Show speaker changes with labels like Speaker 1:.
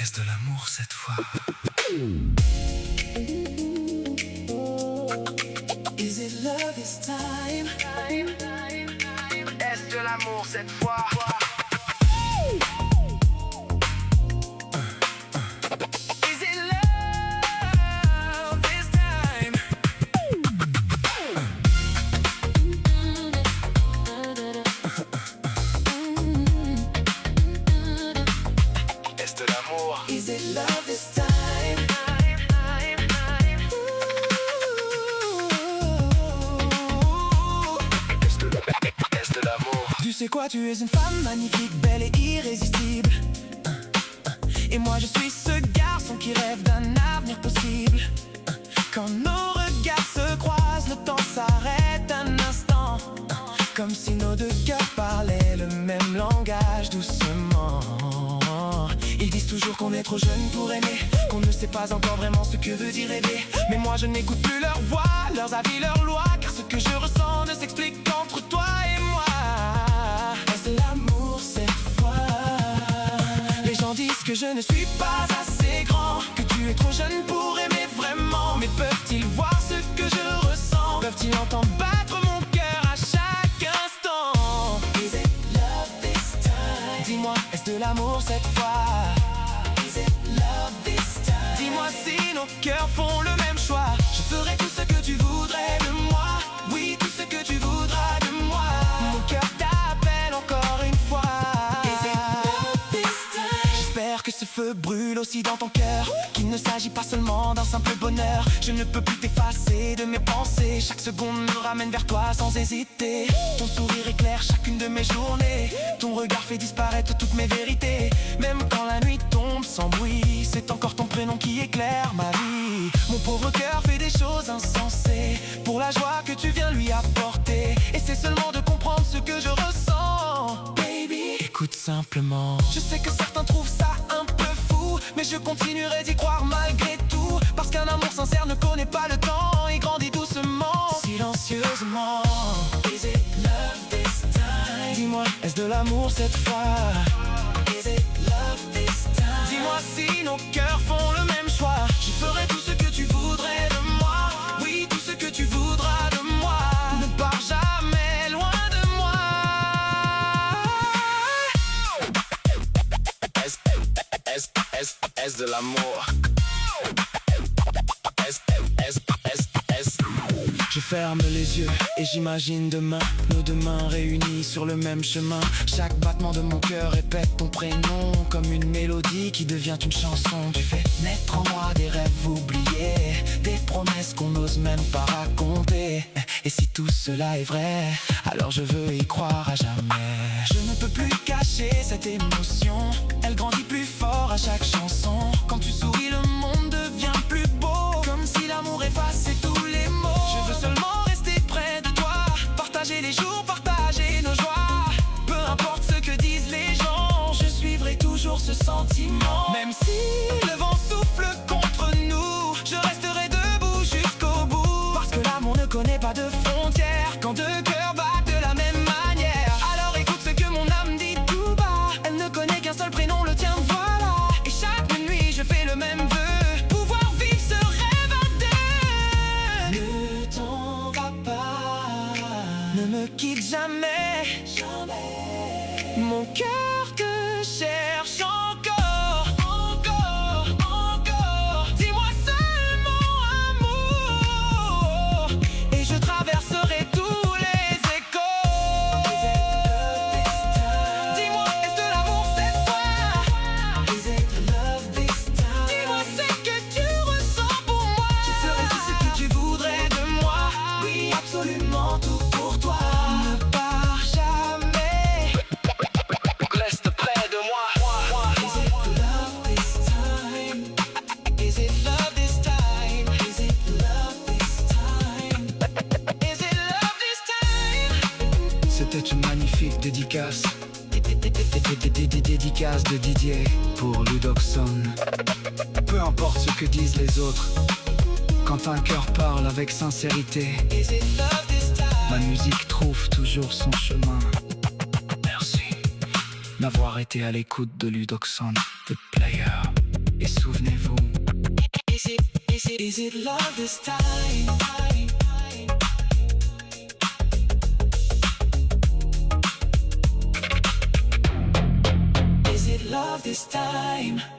Speaker 1: Est-ce de l'amour cette fois?
Speaker 2: Is it love this time?
Speaker 3: Est-ce de l'amour cette fois?
Speaker 2: Is it love this time?
Speaker 3: Est-ce de l'amour?
Speaker 2: Is it love this time?
Speaker 3: Est-ce de l'amour?
Speaker 2: Tu sais quoi, tu es une femme magnifique, belle et irrésistible. Et moi je suis ce garçon qui rêve d'un avenir possible. Quand nos regards se croisent, le temps s'arrête un instant. Comme si nos deux cœurs parlaient le même langage doucement. Ils disent toujours qu'on est trop jeune pour aimer, qu'on ne sait pas encore vraiment ce que veut dire rêver. Mais moi je n'écoute plus leurs voix, leurs avis, leurs lois, car ce que je ressens ne s'explique qu'entre toi et moi. Est-ce de l'amour cette fois? Les gens disent que je ne suis pas assez grand, que tu es trop jeune pour aimer vraiment. Mais peuvent-ils voir ce que je ressens? Peuvent-ils entendre battre mon cœur à chaque instant? Is it love this time? Dis-moi, est-ce de l'amour cette fois? Is it love this time? Dis-moi si nos cœurs font le même choix. Je ferai tout ce que tu voudrais de moi. Oui, tout ce que tu voudras de moi. Mon cœur t'appelle encore une fois. Is it love this time? J'espère que ce feu brûle aussi dans ton cœur, qu'il ne s'agit pas seulement d'un simple bonheur. Je ne peux plus t'effacer de mes pensées. Chaque seconde me ramène vers toi sans hésiter. Ton sourire éclaire chacune de mes journées. Ton regard fait disparaître toutes mes vérités. Même quand la nuit tombe sans bruit, c'est encore ton prénom qui éclaire ma vie. Mon pauvre cœur fait des choses insensées pour la joie que tu viens lui apporter. Et c'est seulement de comprendre ce que je ressens. Baby, écoute simplement. Je sais que certains trouvent ça un peu fou, mais je continuerai d'y croire malgré tout. Parce qu'un amour sincère ne connaît pas le temps et grandit doucement, silencieusement. Is it love this time? Dis-moi, est-ce de l'amour cette fois? Is it love this time? Dis-moi si nos cœurs font le même choix. Je ferai tout ce que tu voudrais de moi. Oui, tout ce que tu voudras de moi. Ne pars jamais loin de moi.
Speaker 3: Est-ce de l'amour?
Speaker 2: Je ferme les yeux et j'imagine demain, nos deux mains réunies sur le même chemin. Chaque battement de mon cœur répète ton prénom comme une mélodie qui devient une chanson. Tu fais naître en moi des rêves oubliés, des promesses qu'on n'ose même pas raconter. Et si tout cela est vrai, alors je veux y croire à jamais. Je ne peux plus cacher cette émotion, elle grandit plus fort à chaque chanson. Quand tu souris, le monde devient plus beau, comme si l'amour effaçait tous les mots. Je veux seulement rester près de toi, partager les jours, partager nos joies. Peu importe ce que disent les gens, je suivrai toujours ce sentiment. Même si le vent souffle contre nous, je resterai debout jusqu'au bout. Parce que l'amour ne connaît pas de frontières, quand deux cœurs battent de la même manière. Alors écoute ce que mon âme dit tout bas, elle ne connaît qu'un seul prénom, le tien, voilà. Et chaque nuit je fais le même vœu, pouvoir vivre ce rêve à deux. Ne t'en va pas, ne me quitte jamais, jamais. Mon cœur te cherche encore, encore, encore. Dis-moi seulement amour, et je traverserai tous les échos. Dis-moi, est-ce de l'amour cette fois? Is it love this time? Dis-moi ce que tu ressens pour moi. Je ferai tout ce que tu voudrais de moi. Oui, absolument tout pour toi. Ne pars jamais.
Speaker 3: Reste près de moi.
Speaker 2: Is it love this time? Is it love this time? Is it love this time? Is it love this time? C'était une magnifique dédicace. Dédicace de Didier pour Ludoxon. Peu importe ce que disent les autres, quand un cœur parle avec sincérité, ma musique trouve toujours son chemin. Merci d'avoir été à l'écoute de Ludoxon, The Player. Et souvenez-vous, is it love this time? Is it love this time?